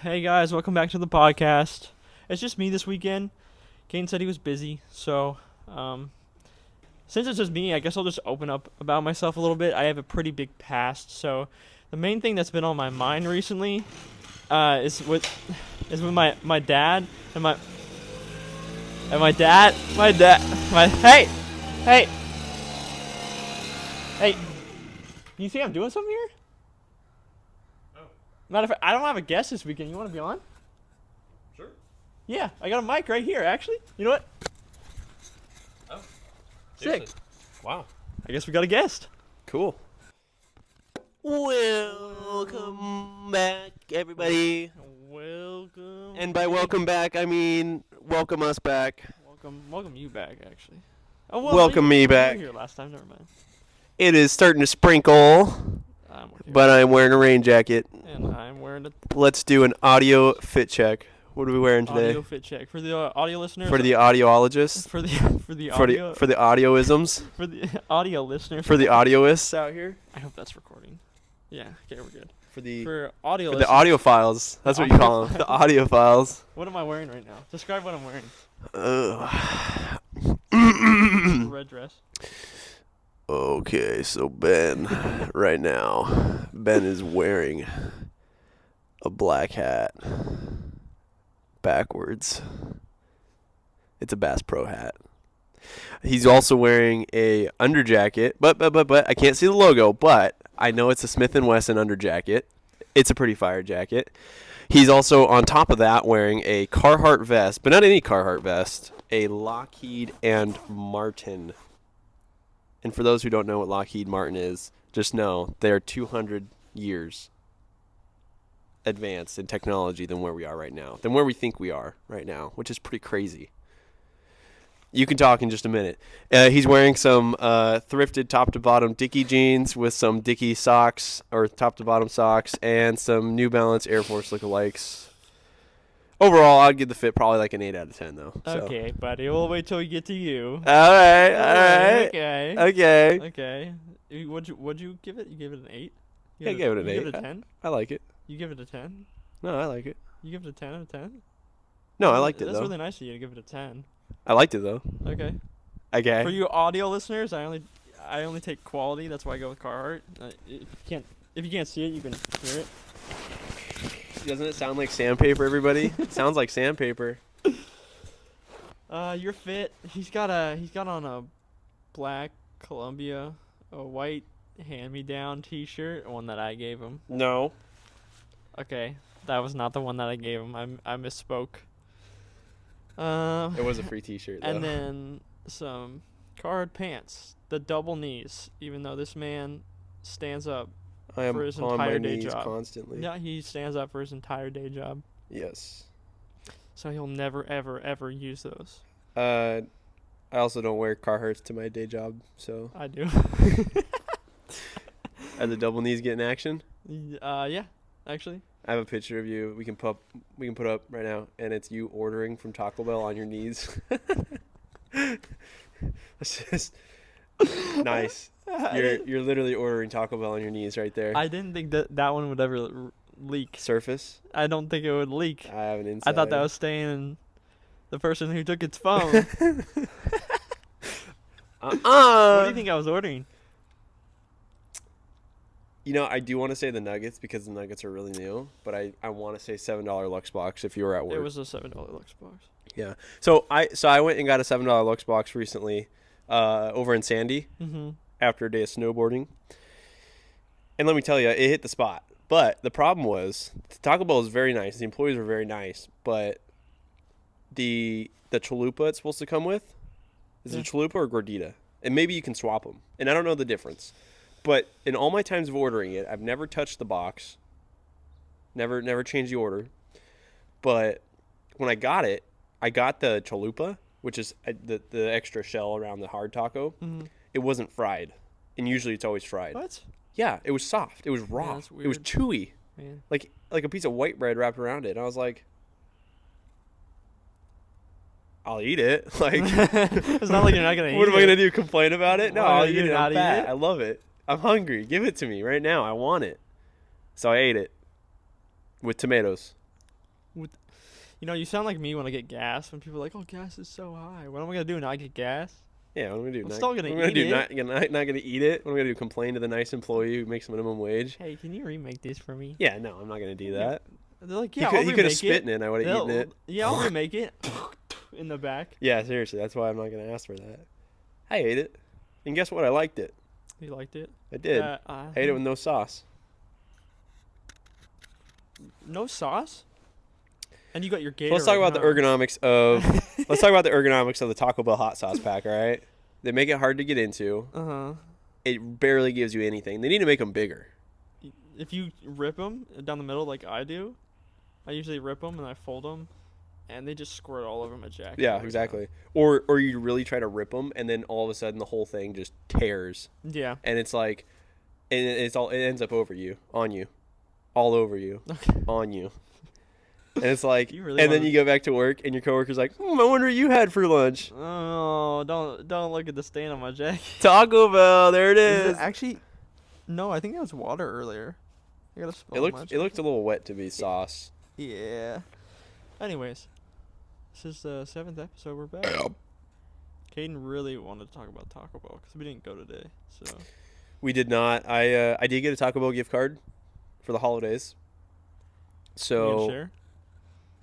Hey guys, welcome back to the podcast. It's just me this weekend. Kane said he was busy, so since it's just me, I guess I'll just open up about myself a little bit. I have a pretty big past, so the main thing that's been on my mind recently is with my dad and my hey hey. You see I'm doing something here? Matter of fact, I don't have a guest this weekend. You want to be on? Sure. Yeah, I got a mic right here, actually. You know what? Oh, Sick. seriously? Wow. I guess we got a guest. Cool. Welcome back, everybody. Welcome. And by welcome back, I mean welcome us back. Welcome you back, actually. Oh, Welcome me you back. were here last time, never mind. It is starting to sprinkle, I'm okay. but I'm wearing a rain jacket. And I'm wearing a Let's do an audio fit check. What are we wearing today? audio fit check for the audio listeners. For the audiologists? for the audioisms. For the audio listeners. For the audioists out here? I hope that's recording. Yeah. Okay, we're good. For the For audio. for the listeners, audiophiles. That's what you call them. The audiophiles. What am I wearing right now? Describe what I'm wearing. Red dress. Okay, so Ben, right now, Ben is wearing a black hat backwards. It's a Bass Pro hat. He's also wearing a underjacket, but I can't see the logo, but I know it's a Smith & Wesson underjacket. It's a pretty fire jacket. He's also, on top of that, wearing a Carhartt vest, but not any Carhartt vest, a Lockheed and Martin. And for those who don't know what Lockheed Martin is, just know they're 200 years advanced in technology than where we are right now, than where we think we are right now, which is pretty crazy. You can talk in just a minute. He's wearing some thrifted top-to-bottom Dickie jeans with some Dickie socks, or top-to-bottom socks, and some New Balance Air Force lookalikes. Overall, I'd give the fit probably like an 8 out of 10, though. So. Okay, buddy. We'll wait till we get to you. All right. Okay. Okay. Okay. What'd you give it? You gave it an 8? Yeah, I gave it an You 8. give it a 10? I like it. You give it a 10? No, I like it. You give it a 10 out of 10? No, I liked it, That's though. really nice of you to give it a 10. I liked it, though. Okay. Okay. For you audio listeners, I only take quality. That's why I go with Carhartt. If you can't see it, you can hear it. Doesn't it sound like sandpaper, everybody? It sounds like sandpaper. Your fit. He's got on a black Columbia, a white hand-me-down T-shirt, one that I gave him. No. Okay, that was not the one that I gave him. I misspoke. It was a free t-shirt, though. And then some Carhartt pants, the double knees. Even though this man stands up I am for his on my entire day knees job. constantly. Yeah, he stands up for his entire day job. Yes. So he'll never, ever, ever use those. I also don't wear Carhartts to my day job, so. I do. Are the double knees getting action? Yeah, actually. I have a picture of you. We can put up right now, and it's you ordering from Taco Bell on your knees. It's just nice. You're literally ordering Taco Bell on your knees right there. I didn't think that one would ever leak. Surface. I don't think it would leak. I have an inside. I thought that was staying in the person who took its phone. What do you think I was ordering? You know, I do want to say the Nuggets because the Nuggets are really new, but I want to say $7 Lux box if you were at work. It was a $7 Lux box. Yeah. So I went and got a $7 Lux box recently, over in Sandy Mm-hmm. after a day of snowboarding. And let me tell you, it hit the spot. But the problem was Taco Bell is very nice. The employees were very nice, but the chalupa it's supposed to come with is it a chalupa or gordita? And maybe you can swap them. And I don't know the difference. But in all my times of ordering it, I've never touched the box. Never changed the order. But when I got it, I got the chalupa, which is the extra shell around the hard taco. Mm-hmm. It wasn't fried. And usually it's always fried. What? Yeah, it was soft. It was raw. that's It was weird. chewy. Man. Like a piece of white bread wrapped around it. And I was like, I'll eat it. Like, It's not like you're not gonna eat what am I it. gonna do? Complain about it? No, Why I'll would eat you it. not I'm eat fat. it? I love it. I'm hungry. Give it to me right now. I want it. So I ate it with tomatoes. You sound like me when I get gas. When people are like, "Oh, gas is so high." What am I gonna do? Not get gas? Yeah, what am I gonna do? I'm Not, still gonna what am I gonna eat do? it. Not gonna eat it. What am I gonna do? Complain to the nice employee who makes minimum wage? Hey, can you remake this for me? Yeah, no, I'm not gonna do that. They're like, He "Yeah, could I'll have remake spit in it." it and I would have eaten it. Yeah, I'll remake it. In the back. Yeah, seriously, that's why I'm not gonna ask for that. I ate it, and guess what? I liked it. You liked it? I did. I I ate it with no sauce. no sauce. And you got your Gatorade. So let's talk about the ergonomics of. Let's talk about the ergonomics of the Taco Bell hot sauce pack. All right, they make it hard to get into. Uh-huh. It barely gives you anything. They need to make them bigger. If you rip them down the middle like I do, I usually rip them and I fold them, and they just squirt all over my jacket. Yeah, every time. exactly. Or you really try to rip them, and then all of a sudden the whole thing just tears, Yeah. and it's like, and it ends up over you, on you, all over you, Okay. on you. And it's like, You really and then wanna- you go back to work, and your coworker's like, I wonder what you had for lunch. Oh, don't look at the stain on my jacket. Taco Bell, there it is. Actually, no, I think that was water earlier. I gotta spill It my looked a little wet to be sauce. Yeah. Anyways, this is the 7th episode. We're back. Caden really wanted to talk about Taco Bell because we didn't go today. So We did not. I did get a Taco Bell gift card for the holidays. you So gonna share?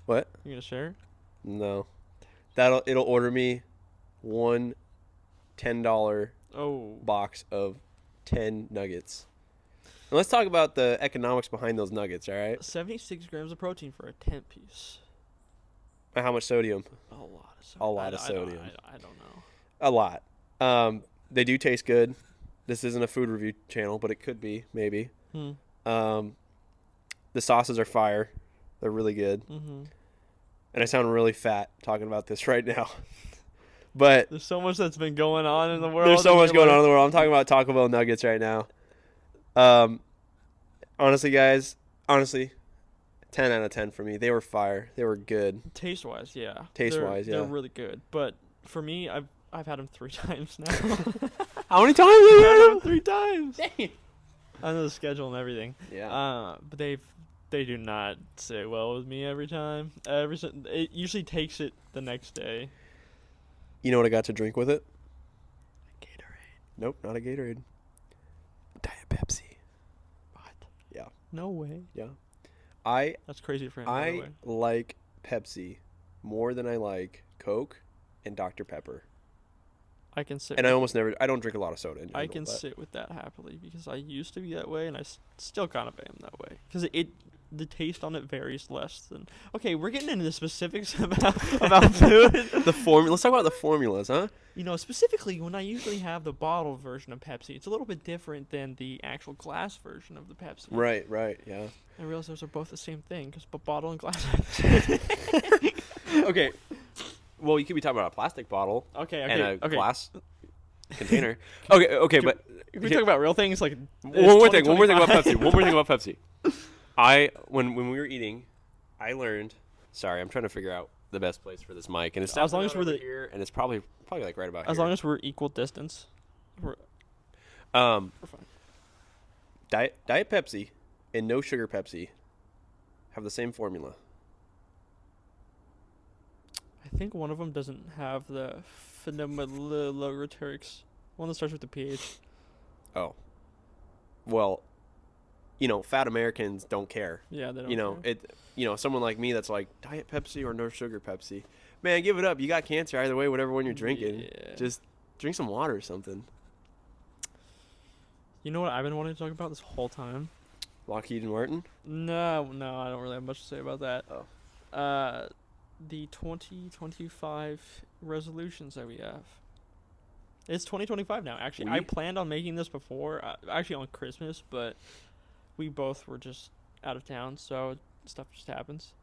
what? You gonna share? No, it'll order me one $10 Oh, box of 10 nuggets. And let's talk about the economics behind those nuggets. All right, 76 grams of protein for a 10-piece. and how much sodium? A lot of sodium. A lot of I don't- sodium. I don't know. A lot. They do taste good. This isn't a food review channel, but it could be maybe. The sauces are fire. They're really good. Mm-hmm. And I sound really fat talking about this right now. But There's so much that's been going on in the world. there's so and much you're going on like- in the world. I'm talking about Taco Bell nuggets right now. Honestly, guys, 10 out of 10 for me. They were fire. They were good. Taste-wise, yeah. Taste-wise, They're yeah. really good. But for me, I've had them 3 times now. How many times have you I've had had them 3 times. them? I know the schedule and everything. Yeah. But they do not sit well with me every time. It usually takes it the next day. You know what I got to drink with it? Gatorade. Nope, not a Gatorade. Diet Pepsi. What? Yeah. No way. I That's crazy for him. By the way. like Pepsi more than I like Coke and Dr. Pepper. I can sit. And I with- almost never. I don't drink a lot of soda. In I general, can but sit with that happily because I used to be that way and I still kind of am that way because the taste on it varies less than. Okay, we're getting into the specifics about food. The formula. Let's talk about the formulas, huh? Specifically when I usually have the bottle version of Pepsi, it's a little bit different than the actual glass version of the Pepsi. Right. Yeah. I realize those are both the same thing because bottle and glass. Okay. Well, you could be talking about a plastic bottle Okay. and a Okay. glass container. Okay, Can but If we talk about real things like one more thing about 2025. Pepsi. One more thing about Pepsi. When we were eating, I learned. Sorry, I'm trying to figure out the best place for this mic, and it's As long definitely as not we're over the- here, and it's probably like right about As here. long as we're equal distance, we're We're fine. Diet Pepsi and no sugar Pepsi have the same formula. I think one of them doesn't have the phenylmyloretrix. One that starts with the PH. Oh. Well, fat Americans don't care. Yeah, they don't. care. Someone like me that's like Diet Pepsi or no sugar Pepsi. Man, give it up. You got cancer either way, whatever one you're drinking. Yeah. Just drink some water or something. You know what I've been wanting to talk about this whole time? Lockheed and Martin. No, I don't really have much to say about that. Oh. The 2025 resolutions that we have. It's 2025 now. Actually, I We- planned on making this before, actually on Christmas, but we both were just out of town, so stuff just happens.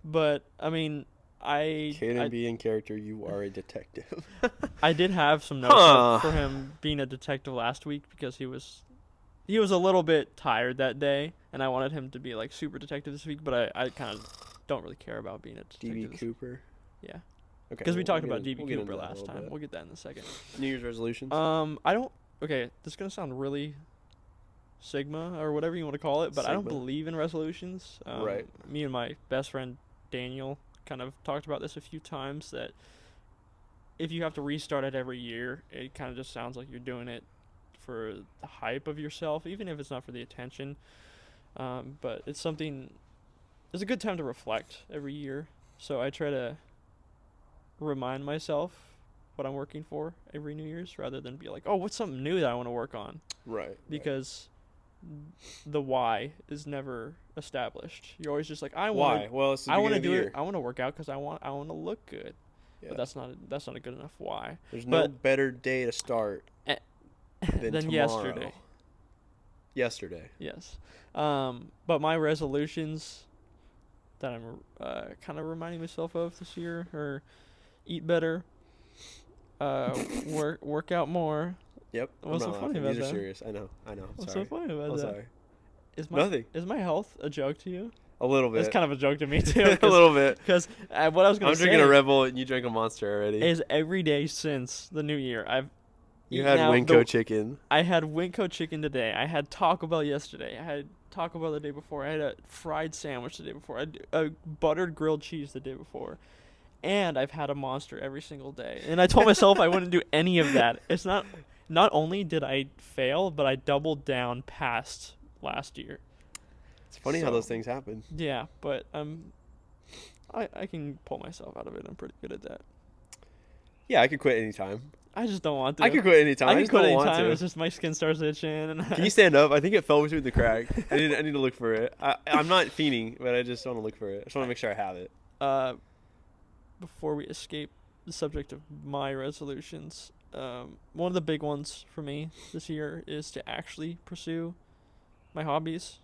But I mean, Caden B in character, you are a detective. I did have some notes Huh. for him being a detective last week because he was a little bit tired that day, and I wanted him to be like super detective this week. But I kind of don't really care about being a detective. DB this- Cooper. Yeah. Okay. Because we we'll talked get about in- DB we'll get Cooper into that a last little time. bit. We'll get that in a second. New Year's resolutions. I don't. Okay, this is gonna sound really Sigma or whatever you want to call it, but I don't Sigma. believe in resolutions. Right. Me and my best friend Daniel kind of talked about this a few times, that if you have to restart it every year, it kind of just sounds like you're doing it for the hype of yourself, even if it's not for the attention. But it's a good time to reflect every year. So I try to remind myself what I'm working for every New Year's, rather than be like, oh, what's something new that I want to work on? Right. Because the why is never established. You're always just like, I Why? want Well, it's the I want to beginning of the do year. it. I want to work out because I want to look good. Yeah. But that's not a good enough why. There's no but- better day to start Eh, than than tomorrow. yesterday. Yesterday. Yes. But my resolutions that I'm kind of reminding myself of this year are eat better, work out more. Yep. What's I'm so not funny laughing. about These are that? serious. I know. What's Sorry. so funny about I'm that? sorry. Nothing. Nothing. Is my health a joke to you? A little bit. It's kind of a joke to me too. a little bit. Because what I was going I'm to say drinking a Red Bull and you drank a Monster already. is every day since the new year I've You eaten had out Winco chicken. I had Winco chicken today. I had Taco Bell yesterday. I had Taco Bell the day before. I had a fried sandwich the day before. I had a buttered grilled cheese the day before. And I've had a Monster every single day. And I told myself I wouldn't do any of that. It's not only did I fail, but I doubled down past last year. It's funny how So- those things happen. Yeah, but I can pull myself out of it. I'm pretty good at that. Yeah, I could quit anytime. I just don't want to. I could quit anytime. I I can just quit don't want anytime. to. It's just my skin starts itching. And Can you stand up? I think it fell between the crack. I need to look for it. I'm not fiending, but I just want to look for it. I just want to make sure I have it. Before we escape the subject of my resolutions, one of the big ones for me this year is to actually pursue my hobbies.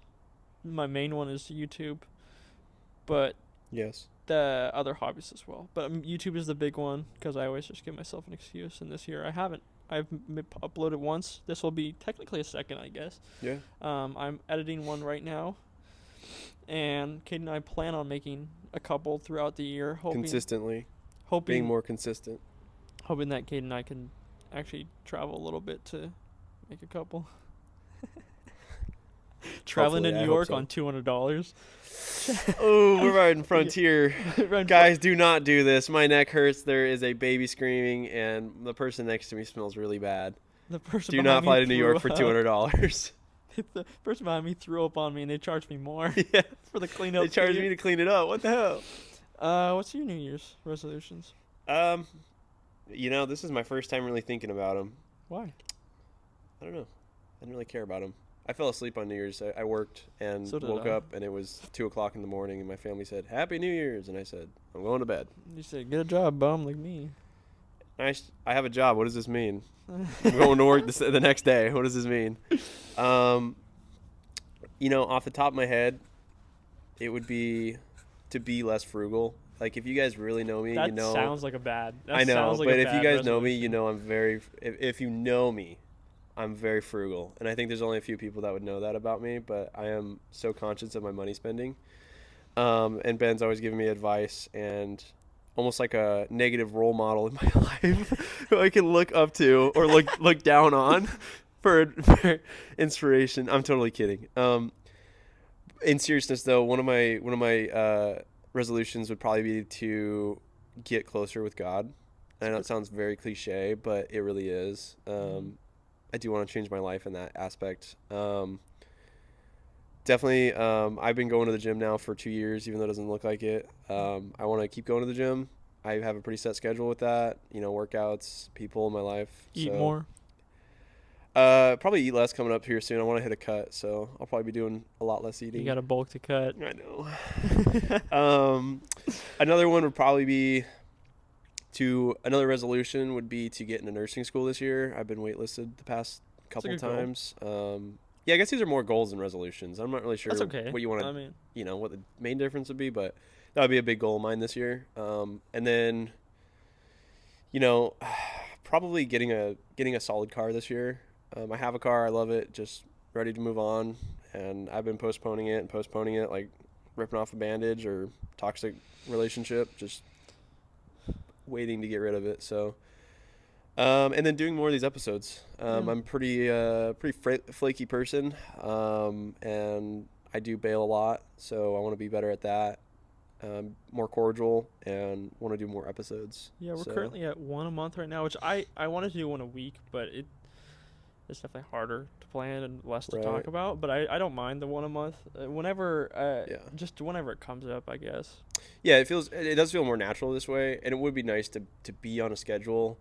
My main one is YouTube, but Yes. the other hobbies as well. But YouTube is the big one because I always just give myself an excuse. And this year I haven't. I've uploaded once. This will be technically a second, I guess. Yeah. I'm editing one right now, and Kate and I plan on making a couple throughout the year. Consistently. Hoping Being more consistent. hoping that Kate and I can actually travel a little bit to make a couple. Traveling to Hopefully, I New hope York so. on $200. Oh, we're riding Frontier. Run- Guys, do not do this. My neck hurts. There is a baby screaming, and the person next to me smells really bad. The person Do behind not me fly to New threw York for up. $200. The person behind me threw up on me, and they charged me more Yeah. for the cleanup. They charged fee. me to clean it up. What the hell? What's your New Year's resolutions? This is my first time really thinking about them. Why? I don't know. I didn't really care about them. I fell asleep on New Year's. I worked and So did woke I. up, and it was 2 o'clock in the morning, and my family said, Happy New Year's. And I said, I'm going to bed. You said get a job, bum, like me. I have a job. What does this mean? I'm going to work the next day. What does this mean? Off the top of my head, it would be to be less frugal. Like, if you guys really know me, That you know. sounds like a bad. That I know, sounds like but a if you bad guys know me, you resolution. know I'm very. If you know me, I'm very frugal, and I think there's only a few people that would know that about me. But I am so conscious of my money spending. And Ben's always giving me advice and almost like a negative role model in my life who I can look up to or look down on for inspiration. I'm totally kidding. In seriousness, though, one of my resolutions would probably be to get closer with God. I know it sounds very cliche, but it really is. I do want to change my life in that aspect. Definitely, I've been going to the gym now for 2 years, even though it doesn't look like it. I want to keep going to the gym. I have a pretty set schedule with that. Workouts, people in my life. Eat so. more. Probably eat less coming up here soon. I want to hit a cut, so I'll probably be doing a lot less eating. You got a bulk to cut. I know. Another one would probably be another resolution would be to get into nursing school this year. I've been waitlisted the past couple good goal. times. Yeah, I guess these are more goals than resolutions. I'm not really sure That's okay. what you want to, I mean, what the main difference would be, but that would be a big goal of mine this year. And then, probably getting a solid car this year. I have a car. I love it. Just ready to move on. And I've been postponing it, like ripping off a bandage or toxic relationship, just waiting to get rid of it. So, and then doing more of these episodes. I'm a pretty flaky person, and I do bail a lot. So I want to be better at that. more cordial, and want to do more episodes. Yeah, we're So, currently at one a month right now, which I wanted to do one a week, but it's definitely harder to plan and less to Right. talk about. But I don't mind the one a month. Whenever Yeah. just whenever it comes up, I guess. Yeah, it does feel more natural this way, and it would be nice to be on a schedule,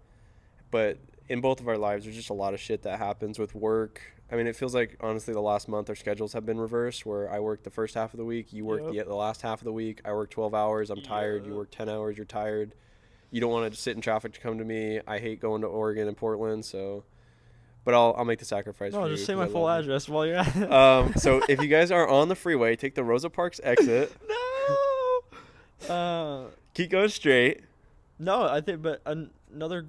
but in both of our lives, there's just a lot of shit that happens with work. I mean, it feels like honestly the last month our schedules have been reversed, where I work the first half of the week, you work Yep. the last half of the week. I work 12 hours, I'm tired. You Yep. work 10 hours, you're tired. You don't want to sit in traffic to come to me. I hate going to Oregon and Portland, so. But I'll make the sacrifice. No, for just you say 'cause my I full love you. address while you're at it. So if you guys are on the freeway, take the Rosa Parks exit. No. Keep going straight. No, I think, but another.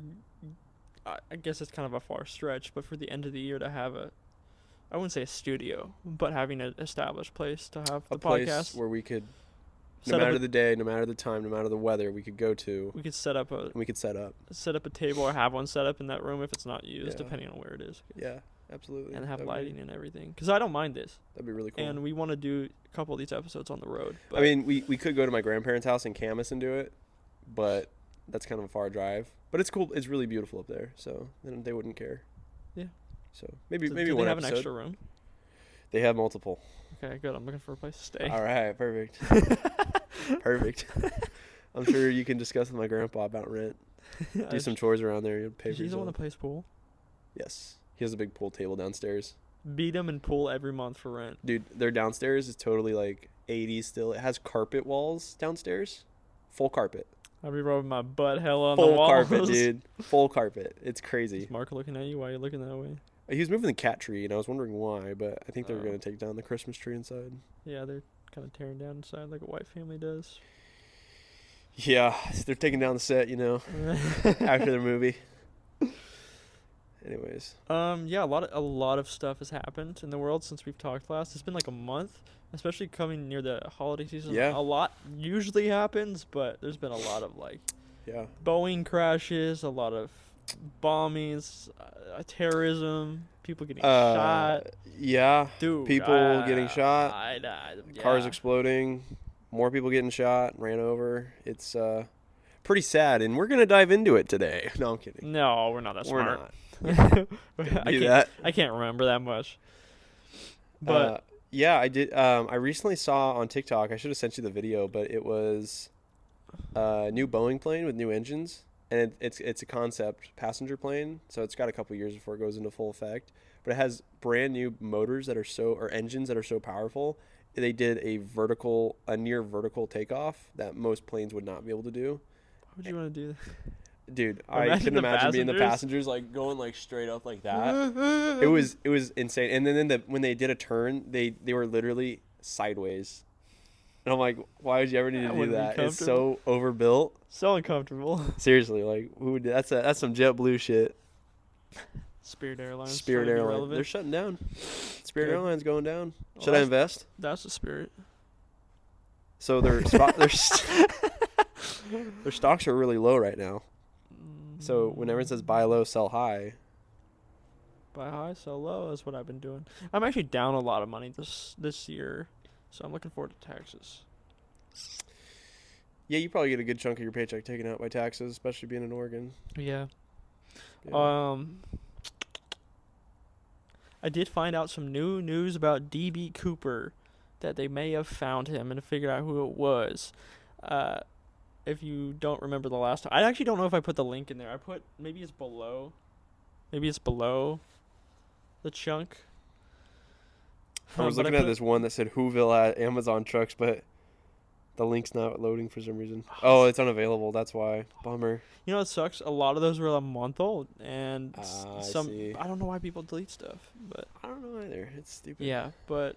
I guess it's kind of a far stretch, but for the end of the year to have I wouldn't say a studio, but having an established place to have A the place podcast. where we could, no Set up matter a- the day, no matter the time, no matter the weather, we could go to We could set up and we could set up. a table or have one set up in that room if it's not used, Yeah. depending on where it is, Yeah, absolutely. and have That'd lighting and everything. Because I don't mind this, That'd be really cool. and we want to do a couple of these episodes on the road. But I mean, we could go to my grandparents' house in Camas and do it, but that's kind of a far drive. But it's cool. It's really beautiful up there, so then they wouldn't care. Yeah. So maybe do maybe they one have episode. an extra room? They have multiple. Okay, good. I'm looking for a place to stay. All right, perfect. Perfect. I'm sure you can discuss with my grandpa about rent. Do some chores around there. You'll pay for He's the one yourself. that plays pool. Yes, he has a big pool table downstairs. Beat him in pool every month for rent. Dude, their downstairs is totally like 80s still. It has carpet walls downstairs. Full carpet. I'll be rubbing my butt hella on the Full walls. carpet, dude. Full carpet. It's crazy. Is Mark looking at you? Why are you looking that way? He was moving the cat tree, and I was wondering why, but I think they were Oh. going to take down the Christmas tree inside. Yeah, they're kind of tearing down inside like a white family does. Yeah, they're taking down the set, after the movie. Anyways. Yeah, a lot of stuff has happened in the world since we've talked last. It's been like a month, especially coming near the holiday season. Yeah. A lot usually happens, but there's been a lot of like Yeah. Boeing crashes, a lot of bombings, terrorism, people getting shot. Yeah. Dude, people getting shot, cars yeah. exploding, more people getting shot, ran over. It's pretty sad, and we're going to dive into it today. No, I'm kidding. No, we're not that We're smart. not. I Do can't. that. I can't remember that much. But yeah, I did. I recently saw on TikTok. I should have sent you the video, but it was a new Boeing plane with new engines, and it's a concept passenger plane. So it's got a couple years before it goes into full effect. But it has brand new motors that are or engines that are so powerful. They did a near vertical takeoff that most planes would not be able to do. why would you want to do that? Dude, I Imagine can the imagine being the passengers. passengers like going like straight up like that. It was insane. And then when they did a turn, they were literally sideways. And I'm like, why would you ever need That to do wouldn't be that? It's so overbuilt. so uncomfortable. Seriously, like who would that's some JetBlue shit. Spirit Airlines. Spirit trying to be Airlines. relevant. They're shutting down. Spirit Good. Airlines going down. Well, Should I that's- invest? That's the spirit. So their their stocks are really low right now. So when everyone says buy low, sell high, Buy high, sell low is what I've been doing. I'm actually down a lot of money this year, so I'm looking forward to taxes. yeah, you probably get a good chunk of your paycheck taken out by taxes, especially being in Oregon. Yeah. Yeah. I did find out some new news about DB Cooper, that they may have found him and figured out who it was. If you don't remember the last time, I actually don't know if I put the link in there. Maybe it's below the chunk. I was But looking at put- this one that said Whoville at Amazon trucks, but the link's not loading for some reason. Oh, it's unavailable. That's why. Bummer. You know, it sucks. A lot of those were a month old, and I some. see. I don't know why people delete stuff, but I don't know either. It's stupid. yeah, but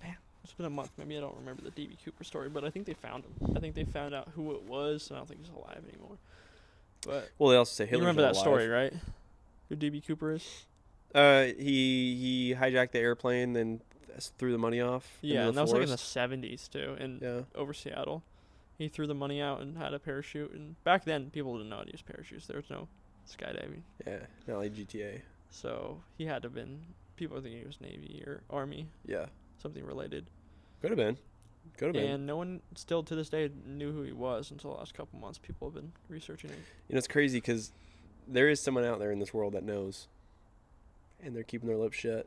man, it's been a month. Maybe I don't remember the DB Cooper story, but I think they found him. I think they found out who it was, and I don't think he's alive anymore. But Well, they also say you Hitler's remember that alive. story, right? Who DB Cooper is? He hijacked the airplane, then threw the money off. Yeah, into and the that was like in the forest. 70s too, and Yeah. over Seattle. He threw the money out and had a parachute, and back then people didn't know how to use parachutes. There was no skydiving, Yeah. Not like GTA. so he had to have been. People are thinking he was Navy or Army, Yeah. something related. Could have been. Could have been. And no one still to this day knew who he was until the last couple months. People have been researching it. You know, it's crazy because there is someone out there in this world that knows, and they're keeping their lips shut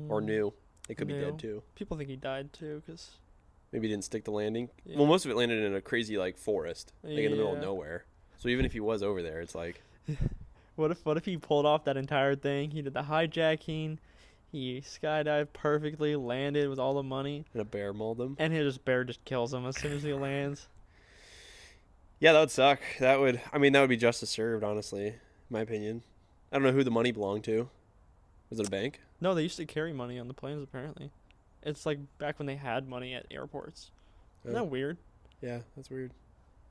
or knew. They could be Knew. dead too. People think he died too, because Maybe he didn't stick the landing. Yeah. Well, most of it landed in a crazy like forest, like in the middle of Yeah. nowhere. So even if he was over there, it's like what if he pulled off that entire thing? He did the hijacking, he skydived perfectly, landed with all the money, and a bear mauled him. and his bear just kills him as soon as he lands. Yeah, that would suck. That would. I mean, that would be justice served. Honestly, in my opinion. I don't know who the money belonged to. Was it a bank? No, they used to carry money on the planes apparently. It's like back when they had money at airports. Isn't Oh. that weird? Yeah, that's weird.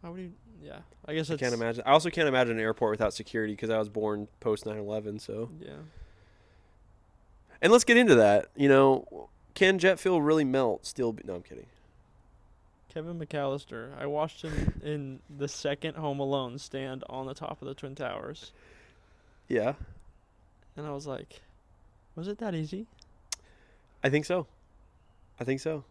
How would you? Yeah, I guess I it's. can't imagine. I also can't imagine an airport without security because I was born post 9/11. So, Yeah. and let's get into that. You know, can jet fuel really melt? No, I'm kidding. Kevin McAllister. I watched him in the second Home Alone stand on the top of the Twin Towers, Yeah, and I was like, was it that easy? I think so. I think so.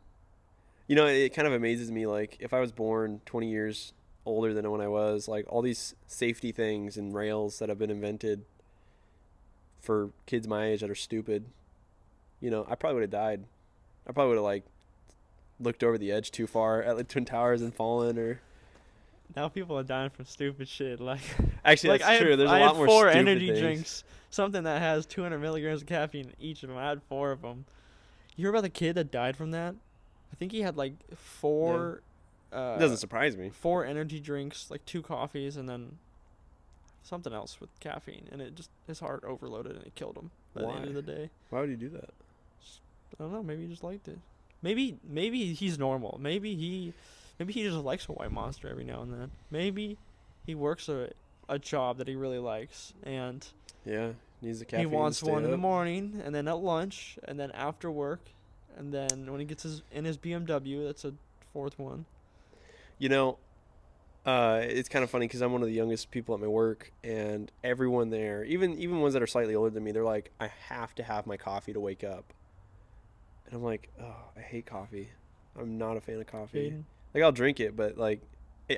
You know, it kind of amazes me. Like, if I was born 20 years older than when I was, like all these safety things and rails that have been invented for kids my age that are stupid. You know, I probably would have died. I probably would have like looked over the edge too far at the Twin Towers and fallen. Or Now people are dying from stupid shit. Like, actually, like that's true. There's I a had lot more 4 stupid energy things. drinks, something that has 200 milligrams of caffeine in each of them. I had 4 of them. You hear about the kid that died from that? I think he had like 4. It doesn't surprise me. 4 energy drinks, like 2 coffees, and then something else with caffeine, and it just his heart overloaded and it killed him by the end of Why? the day. Why would you do that? I don't know. Maybe he just liked it. Maybe he's normal. Maybe he just likes a white monster every now and then. Maybe he works a job that he really likes, and Yeah, needs the caffeine. he wants to stay one in the up. morning, and then at lunch, and then after work, and then when he gets in his BMW, that's a 4th one. You know, it's kind of funny because I'm one of the youngest people at my work, and everyone there, even ones that are slightly older than me, they're like, I have to have my coffee to wake up. And I'm like, oh, I hate coffee. I'm not a fan of coffee. Caden, Like, I'll drink it, but like,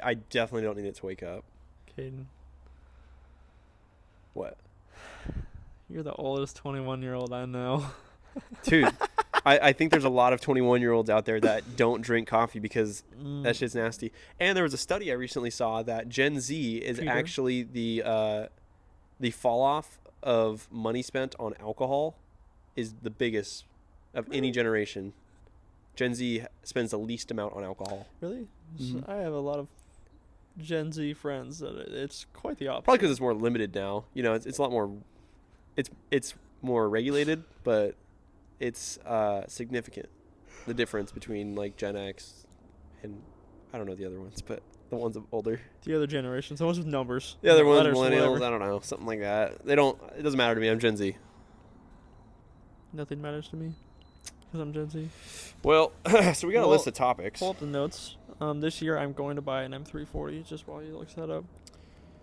I definitely don't need it to wake up. Caden, What? you're the oldest 21-year-old I know. Dude, I think there's a lot of 21-year-olds out there that don't drink coffee because that shit's nasty. And there was a study I recently saw that Gen Z is Peter? actually the fall off of money spent on alcohol is the biggest of any generation. Gen Z spends the least amount on alcohol. Really? Mhm. I have a lot of Gen Z friends that it's quite the opposite. Probably because it's more limited now. You know, it's a lot more. It's more regulated, but it's significant. The difference between like Gen X and I don't know the other ones, but the ones older. The other generations, the ones with numbers. The other ones, letters, millennials. whatever. I don't know, something like that. They don't. It doesn't matter to me. I'm Gen Z. Nothing matters to me because I'm Gen Z. Well, so we got a Well, list of topics. Pull up the notes. This year I'm going to buy an M340 just while he looks that up.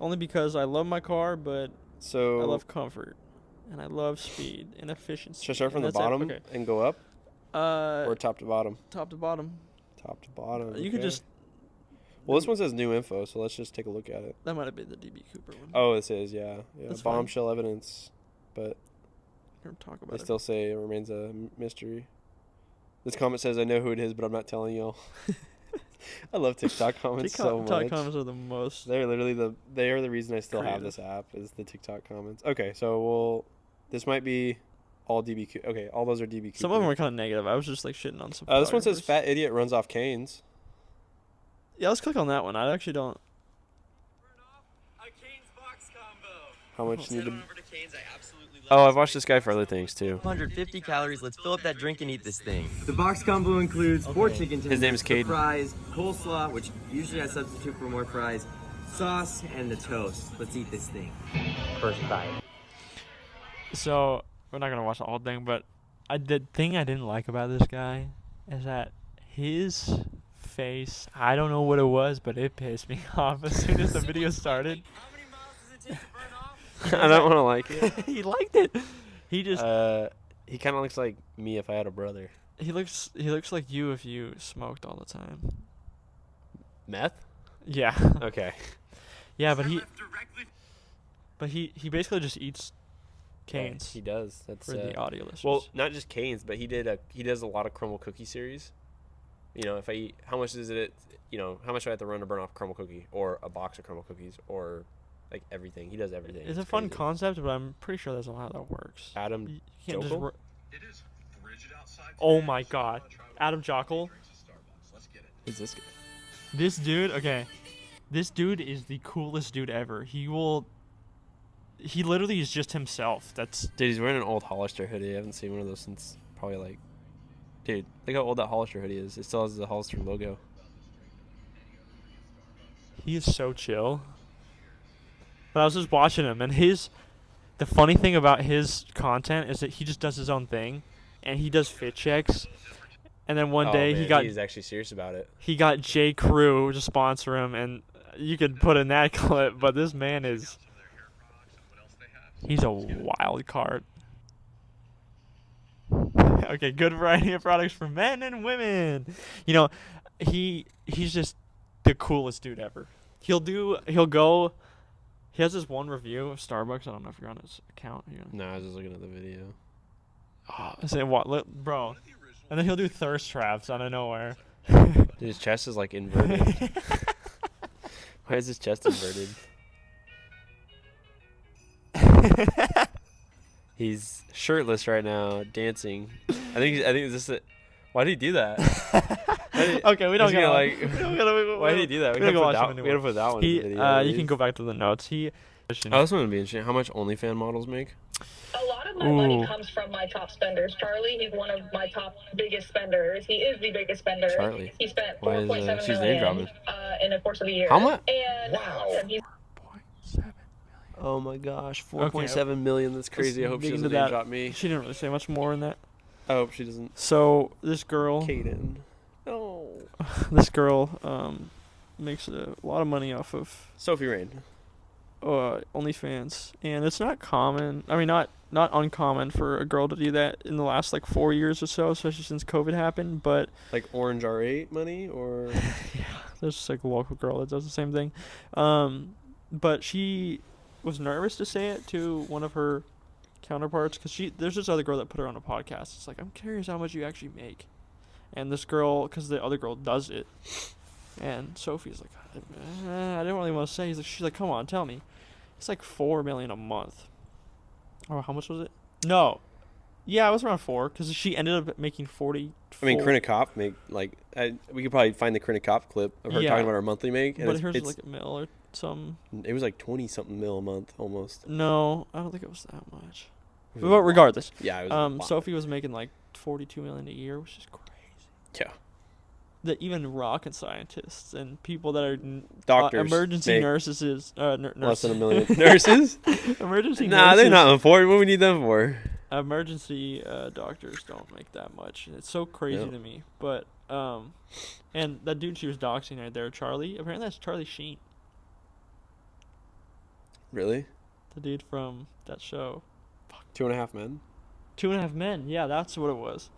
Only because I love my car, but So I love comfort and I love speed and efficiency. should I start from and the that's it. bottom Okay. and go up, Uh, or top to bottom? top to bottom. Top to bottom. You could okay. just. Well, this one says new info, so let's just take a look at it. That might have been the DB Cooper one. Oh, it says yeah. That's fine. Bombshell evidence, but Here, talk they about it. still say it remains a mystery. This comment says, "I know who it is, but I'm not telling y'all." I love TikTok comments so much. TikTok comments are the most. They're literally they are the reason I still have Creative. this app is the TikTok comments. Okay, so this might be all DBQ. Okay, all those are DBQ. Some of them are kind of negative. I was just like shitting on some. This one says photographers. fat idiot runs off canes. Yeah, let's click on that one. I actually don't. A Cane's box combo. How much need Head to? on over to Cane's. I absolutely love Oh, this I've watched this guy for other things too. 150 calories. Let's fill up that drink and eat this thing. The box combo includes 4 chicken tenders, His name is the Caden. fries, coleslaw, which usually I substitute for more fries, sauce, and the toast. Let's eat this thing. First bite. So we're not gonna watch the whole thing, but the thing I didn't like about this guy is that his face. I don't know what it was, but it pissed me off as soon as the video started. How many miles does it take to burn off? I don't want to like it. He liked it. He just. He kind of looks like me if I had a brother. He looks like you if you smoked all the time. Meth? Yeah. Okay. Yeah, but I he left directly he basically just eats canes He does. That's for the audio listeners. well, not just canes, but he does a lot of crumble cookie series. You know, if I eat, how much is it? You know, how much do I have to run to burn off a crumble cookie or a box of crumble cookies or like everything? He does everything. It's a It's fun crazy. concept, but I'm pretty sure that's not how that works. Adam You can't just Jokel? It is frigid outside. Oh today, my so God. I'm gonna try Adam one Jokel? drinks at Starbucks. Let's get it. Who's this guy? This dude, okay. This dude is the coolest dude ever. He literally is just himself. That's Dude, he's wearing an old Hollister hoodie. I haven't seen one of those since probably like. Dude, look how old that Hollister hoodie is. It still has the Hollister logo. he is so chill. But I was just watching him, and the funny thing about his content is that he just does his own thing, and he does fit checks. And then one day he's actually serious about it. he got J. Crew to sponsor him, and you could put in that clip. But this man is he's a wild card. Okay, good variety of products for men and women. You know, he's just the coolest dude ever. He has this one review of Starbucks. I don't know if you're on his account. No, I was just looking at the video. I said, what, bro? And then he'll do thirst traps out of nowhere. Dude, his chest is like inverted. Why is his chest inverted? He's shirtless right now, dancing. I think this is. Why did he do that? Okay, we don't He's gonna, gotta like- we don't gotta- Why did he do that? we We don't gotta gotta watch put him that. We gotta anymore. put that one He, in the video. you can go back to the notes. Oh, this one would be interesting. How much OnlyFans models make? A lot of my money Ooh. comes from my top spenders. Charlie, he's one of my top biggest spenders. He is the biggest spender. Charlie. He spent Why is, 4.7 she's name million dropping? in the course of the year. How much? And he's 4.7. Oh my gosh, Okay. 4.7 million. That's crazy. I hope she dig doesn't into name that. drop me. She didn't really say much more in that. I hope she doesn't. So this girl, Kaden. No. makes a lot of money off of Sophie Rain. OnlyFans, and it's not common. I mean, not uncommon for a girl to do that in the last like 4 years or so, especially since COVID happened. But Like Orange R8 money or. there's just like a local girl that does the same thing. But she was nervous to say it to one of her counterparts because there's this other girl that put her on a podcast. It's like, I'm curious how much you actually make. And this girl, because the other girl does it, and Sophie's like, I didn't really want to say. She's like, come on, tell me. It's like $4 million a month. Or how much was it? No. Yeah, it was around 4 because she ended up making 40. I mean, Krina Kopp make like. We could probably find the Krina Kopp clip of her Yeah. talking about her monthly make. And But hers it's, was like a mil or some. it was like 20 something mil a month almost. No, I don't think it was that much. It was But a regardless, lot. Yeah, it was a lot. Sophie was making like 42 million a year, which is crazy. Yeah. That even rocket scientists and people that are Doctors emergency make nurses less than a million. Nurses? emergency Nah, nurses, they're not important. What do we need them for? emergency doctors don't make that much. It's so crazy Yep. to me. But and that dude she was doxing right there, Charlie. Apparently that's Charlie Sheen, Really? the dude from that show. 2.5 Men? 2.5 Men. Yeah, that's what it was.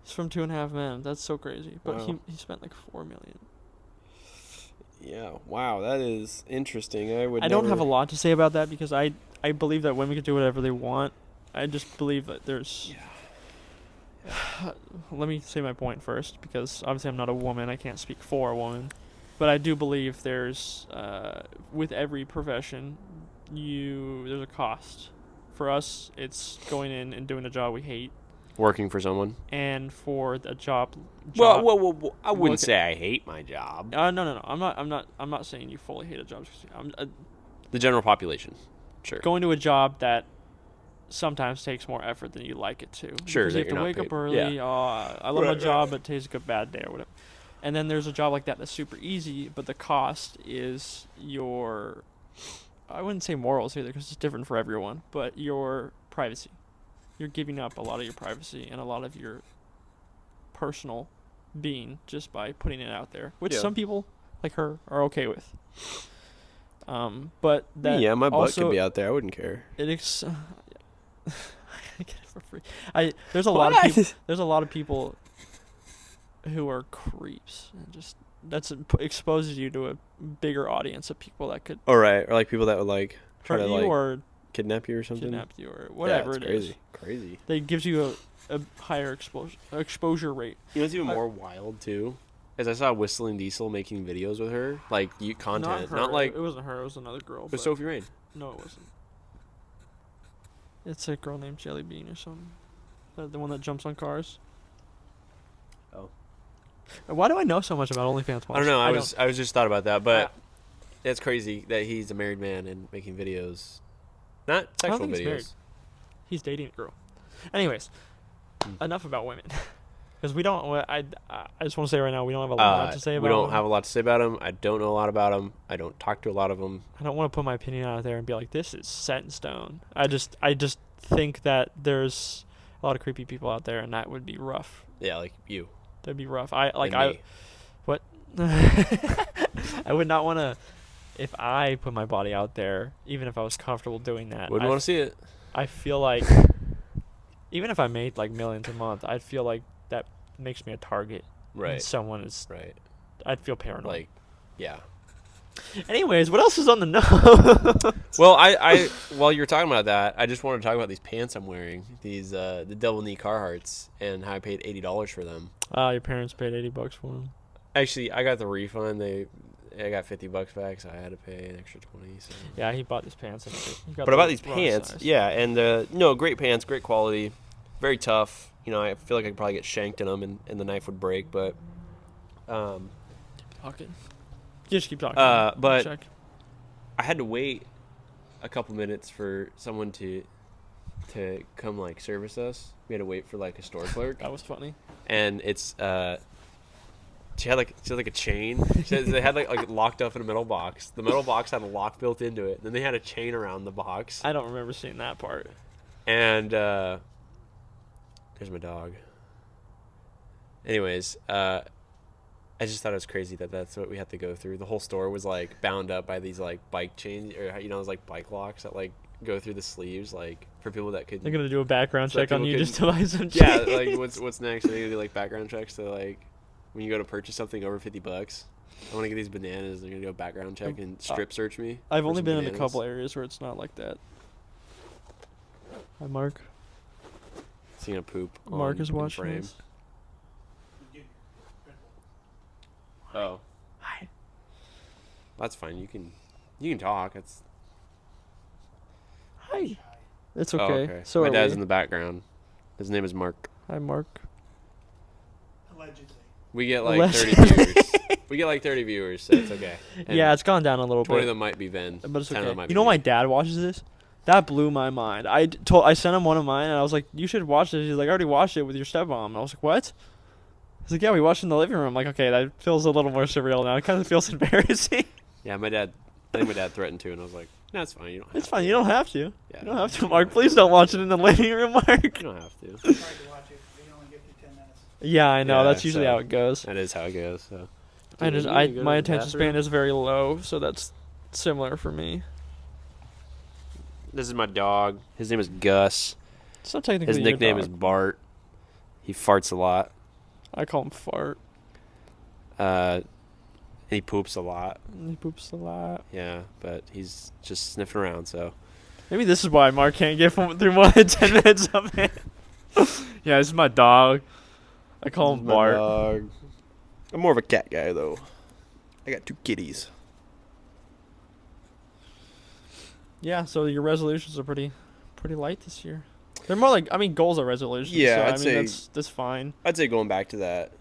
It's from 2.5 Men. That's so crazy. But Wow. he spent like 4 million. Yeah. Wow, that is interesting. I don't have a lot to say about that because I believe that women can do whatever they want. I just believe that there's. Let me say my point first because obviously I'm not a woman. I can't speak for a woman, but I do believe there's with every profession, there's a cost. For us, it's going in and doing a job we hate, Working for someone. and for the job. Well, I Look wouldn't at- say I hate my job. No. I'm not saying you fully hate a job. I'm The general population. Sure. going to a job that sometimes takes more effort than you like it to. Sure, Because that you have you're to not wake up paid. early. Yeah. I love my job, but today's a bad day or whatever. And then there's a job like that that's super easy, but the cost is your, I wouldn't say morals either because it's different for everyone, but your privacy. You're giving up a lot of your privacy and a lot of your personal being just by putting it out there, which Yeah. some people like her are okay with. But that Yeah, my butt also, could be out there. I wouldn't care. it Get it for free. There's a lot of What? people. There's a lot of people who are creeps, and just exposes you to a bigger audience of people that could All right, or like people that would like try hurt to you like or kidnap you or something. kidnap you or whatever yeah, it's it crazy. is. Crazy. They gives you a higher exposure rate. You know what's even more wild too? Is I saw Whistling Diesel making videos with her, like content, her. not like it wasn't her. It was another girl. with But Sophie Rain. no, it wasn't. It's a girl named Jelly Bean or something. The one that jumps on cars. Oh. Why do I know so much about OnlyFans? I don't know. I don't- was just thought about that, but it's crazy that he's a married man and making videos, not don't sexual think he's married. videos. He's dating a girl. Anyways, enough about women. Because we don't. I just want to say right now we don't have a lot to say about. We don't them. have a lot to say about him. I don't know a lot about him. I don't talk to a lot of them. I don't want to put my opinion out there and be like, this is set in stone. I just think that there's a lot of creepy people out there, and that would be rough. Yeah, like you. That'd be rough. and me. What? I would not want to. If I put my body out there, even if I was comfortable doing that, Wouldn't want to see it. I feel like, even if I made like millions a month, I'd feel like that makes me a target. And Right. someone is. Right. I'd feel paranoid. Like, yeah. Anyways, what else is on the note? Well, I while you were talking about that, I just wanted to talk about these pants I'm wearing. These the double knee Carhartts, and how I paid $80 for them. Your parents paid $80 for them. Actually, I got the refund. I got $50 back, so I had to pay an extra 20. So. Yeah, he bought these pants. And he got But the about these wrong pants, size. yeah, and no, great pants, great quality, very tough. You know, I feel like I could probably get shanked in them, and the knife would break. But, Talking. Just keep talking. but Check. I had to wait a couple minutes for someone to come like service us. We had to wait for like a store clerk, That was funny. and it's she had like a chain. They had like locked up in a metal box. The metal box had a lock built into it. Then they had a chain around the box. I don't remember seeing that part. And there's my dog. Anyways, I just thought it was crazy that that's what we had to go through. The whole store was like bound up by these like bike chains, or those like bike locks that like go through the sleeves, like for people that could. They're gonna do a background So check on people you can- just to buy some. Yeah, chains. like what's next? Are they gonna do like background checks? So like when you go to purchase something over $50, I want to get these bananas. They're gonna do a background check and strip search me. I've for only some been in a bananas. couple areas where it's not like that. Hi, Mark. Seeing a poop. Mark on- is in watching frame. this. Oh, Hi. that's fine. You can talk. It's Hi. It's Oh, okay. okay. So my are dad's we. in the background. His name is Mark. Hi, Mark. We get like Allegedly. 30 viewers. We get like 30 viewers, so it's okay. And Yeah, it's gone down a little 20 bit. of them might be Ben. But it's 10 of okay. them might You be know, my me. dad watches this. That blew my mind. I sent him one of mine, and I was like, "You should watch this." He's like, "I already watched it with your stepmom." And I was like, "What?" He's like, "Yeah, we watched it in the living room." I'm like, okay, that feels a little more surreal now. It kind of feels embarrassing. Yeah, I think my dad threatened to, and I was like, no, it's fine. You don't have It's fine. to. You don't have to. Yeah. You don't have to, Mark. Please don't watch it in the living room, Mark. You don't have to. Yeah, I know. Yeah, That's usually so- how it goes. That is how it goes. So. My You go to my the attention bathroom? span is very low, so that's similar for me. This is my dog. His name is Gus. It's not technically His your nickname is dog. Bart. He farts a lot. I call him Fart. He poops a lot. He poops a lot. Yeah, but he's just sniffing around. So Maybe this is why Mark can't get through more than 10 minutes of it. Yeah, this is my dog. I call This him is my Bart. dog. I'm more of a cat guy though. I got 2 kitties. Yeah, so your resolutions are pretty light this year. They're more like, I mean, goals are resolutions. Yeah, so, I'd I mean, say- that's fine. I'd say going back to that.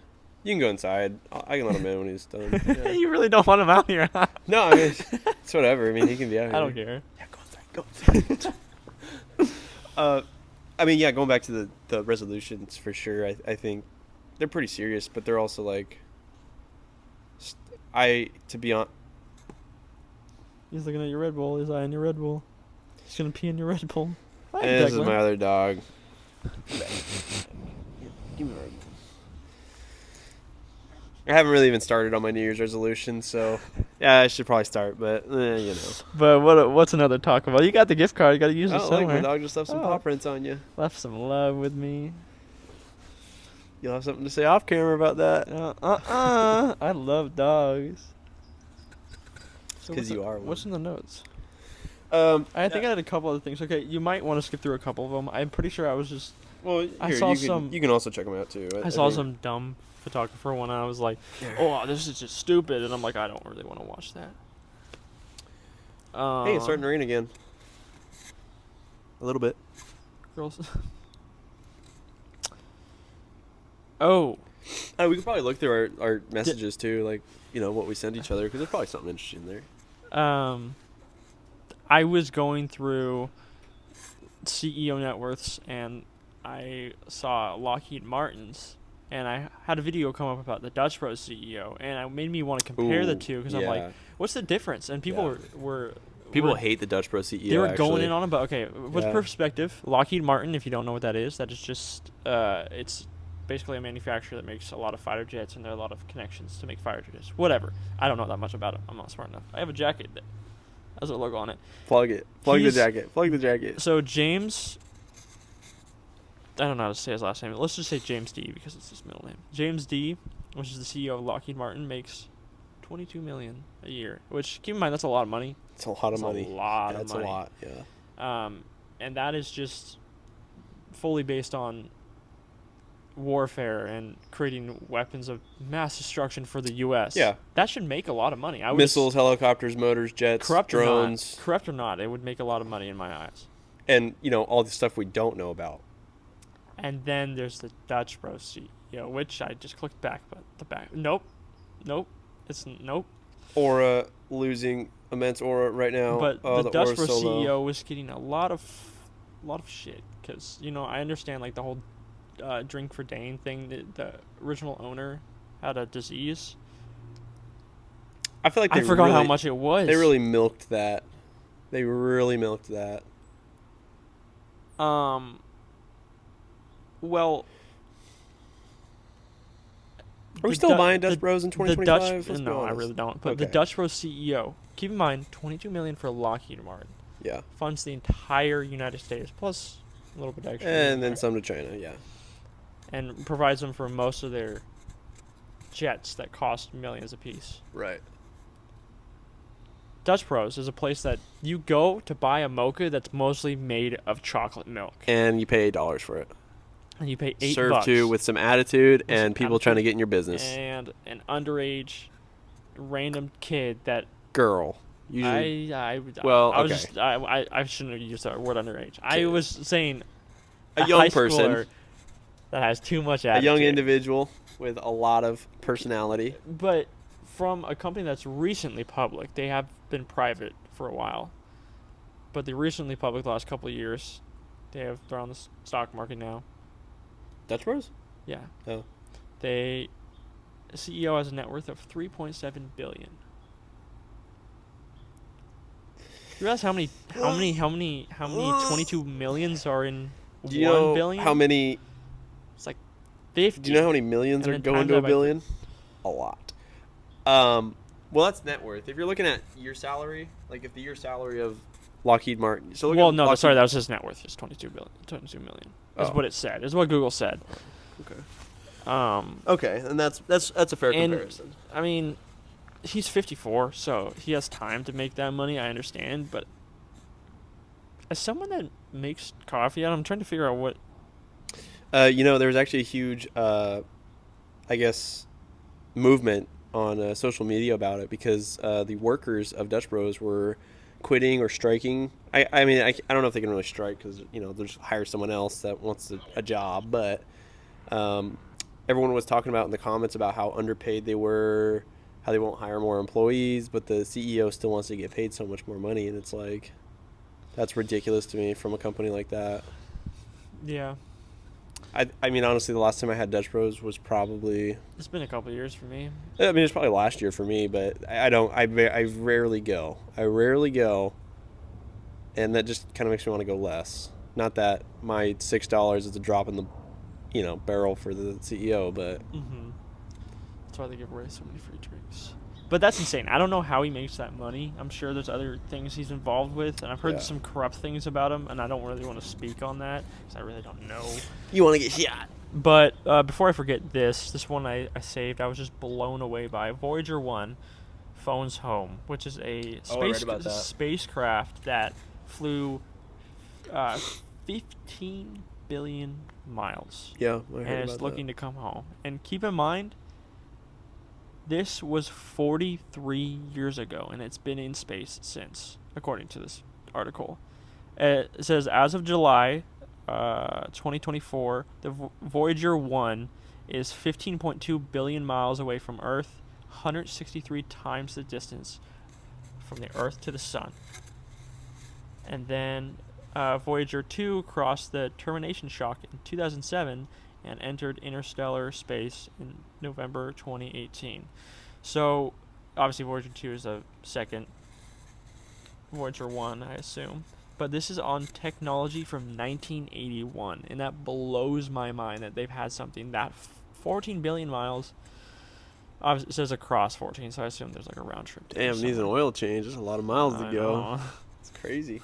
You can go inside. I can let him in when he's done. Yeah. You really don't want him out here, huh? No, I mean, it's whatever. I mean, he can be out here. I don't care. Yeah, go inside. Go inside. I mean, yeah, going back to the resolutions for sure. I think they're pretty serious, but they're also like, to be honest. He's looking at your Red Bull. He's eyeing your Red Bull. He's gonna pee in your Red Bull. Hi, And this is Declan. my other dog. Give me a Red Bull. I haven't really even started on my New Year's resolution, so Yeah, I should probably start, but you know. But what's another Taco Bell? You got the gift card. You got to use it Oh, like my somewhere. dog just left some Oh. paw prints on you. Left some love with me. You'll have something to say off camera about that. I love dogs. So 'Cause what's you the- are one. What's in the notes? I I think I had a couple other things. Okay, you might want to skip through a couple of them. I'm pretty sure I was just Well, I here, saw you some- you can also check them out too. I saw think- some dumb photographer one, and I was like, "Oh, this is just stupid," and I'm like, I don't really want to watch that. Hey, it's starting to rain again. A little bit. Girls. Oh, We could probably look through our messages too, like what we send each other, because there's probably something interesting there. I was going through CEO net worths, and I saw Lockheed Martin's, and I had a video come up about the Dutch Bros CEO, and it made me want to compare the Ooh, two because I'm like, what's the difference? And people were People were- hate the Dutch Pro CEO. They were actually. going in on him, but okay, with Yeah. perspective, Lockheed Martin, if you don't know what that is just it's basically a manufacturer that makes a lot of fighter jets, and there are a lot of connections to make fighter jets. Whatever. I don't know that much about it. I'm not smart enough. I have a jacket that has a logo on it. Plug it. Plug the He's- jacket. Plug the jacket. So James, I don't know how to say his last name. Let's just say James D because it's his middle name. James D, which is the CEO of Lockheed Martin, makes $22 million a year. Which, keep in mind, that's a lot of money. It's a lot of That's money. a lot Yeah, of it's money. a lot. Yeah. And that is just fully based on warfare and creating weapons of mass destruction for the U.S. Yeah. That should make a lot of money. I would Missiles, helicopters, motors, jets, corrupt drones, or not, corrupt or not, it would make a lot of money in my eyes. and all the stuff we don't know about. And then there's the Dutch Bro CEO, which I just clicked back, but nope, nope. Aura losing immense aura right now. But Oh, the Dutch aura's Bro so low. CEO was getting a lot of shit because I understand like the whole drink for Dane thing. The original owner had a disease. I feel like I they forgot how really- much it was. They really milked that. They really milked that. Well, Are we the still Du- buying Dutch the- Bros in the 2025? Dutch, Let's be no, I honest. really don't. But the Okay. Dutch Bro CEO, keep in mind, $22 million for Lockheed Martin, Yeah. funds the entire United States plus a little bit extra, And then some to China, yeah. and provides them for most of their jets that cost millions apiece. Right. Dutch Bros is a place that you go to buy a mocha that's mostly made of chocolate milk, And you pay $8 for it. and you pay $8 Served to with some attitude With and some people trying to attitude get in your business. and an underage random kid that Girl. Usually, I Well, I was okay. just I shouldn't have used that word underage. I Kid. was saying a young high person, schooler that has too much a attitude. young individual with a lot of personality. But from a company that's recently public, they have been private for a while, but they're recently public the last couple of years. They're on the stock market now. Dutch Bros? Yeah. Oh. The CEO has a net worth of $3.7 billion. You realize how many 22 millions are in Do you 1 know billion? how many? It's like 50. Do you know how many millions And are then going times to that a by billion? A lot. Well, that's net worth. If you're looking at year salary, like if the year salary of Lockheed Martin. So look Well, at no, Lockheed- sorry, that was his net worth. Is 22 million. Is Oh. what it said. Is what Google said. Okay. Um, Okay, and that's a fair And- comparison. I mean, he's 54, so he has time to make that money. I understand, but as someone that makes coffee, I'm trying to figure out what. There was actually a huge, I guess, movement on social media about it because the workers of Dutch Bros were quitting or striking. I mean, I don't know if they can really strike because, they'll just hire someone else that wants a job. But everyone was talking about in the comments about how underpaid they were, how they won't hire more employees, but the CEO still wants to get paid so much more money. And it's like, that's ridiculous to me from a company like that. Yeah, I mean, honestly, the last time I had Dutch Bros was probably, it's been a couple years for me. I mean, it's probably last year for me, but I rarely go. And that just kind of makes me want to go less. Not that my $6 is a drop in the, barrel for the CEO, but Mm-hmm. That's why they give away so many free drinks. But that's insane. I don't know how he makes that money. I'm sure there's other things he's involved with, and I've heard Yeah. some corrupt things about him, and I don't really want to speak on that because I really don't know. You want to get shot? But before I forget this one I saved, I was just blown away by Voyager 1 phones home, which is a Oh, I read about that. spacecraft that flew 15 billion miles. Yeah, I heard And it's about looking to come home. And keep in mind, this was 43 years ago, and it's been in space since, according to this article. It says, as of July 2024, the Voyager 1 is 15.2 billion miles away from Earth, 163 times the distance from the Earth to the Sun. And then Voyager 2 crossed the termination shock in 2007 and entered interstellar space in November 2018. So, obviously, Voyager 2 is the second Voyager 1, I assume. But this is on technology from 1981, and that blows my mind that they've had something that 14 billion miles. Obviously, it says across 14, so I assume there's like a round trip. there Damn, needs an somewhere. oil change. There's a lot of miles to I go. know. It's crazy.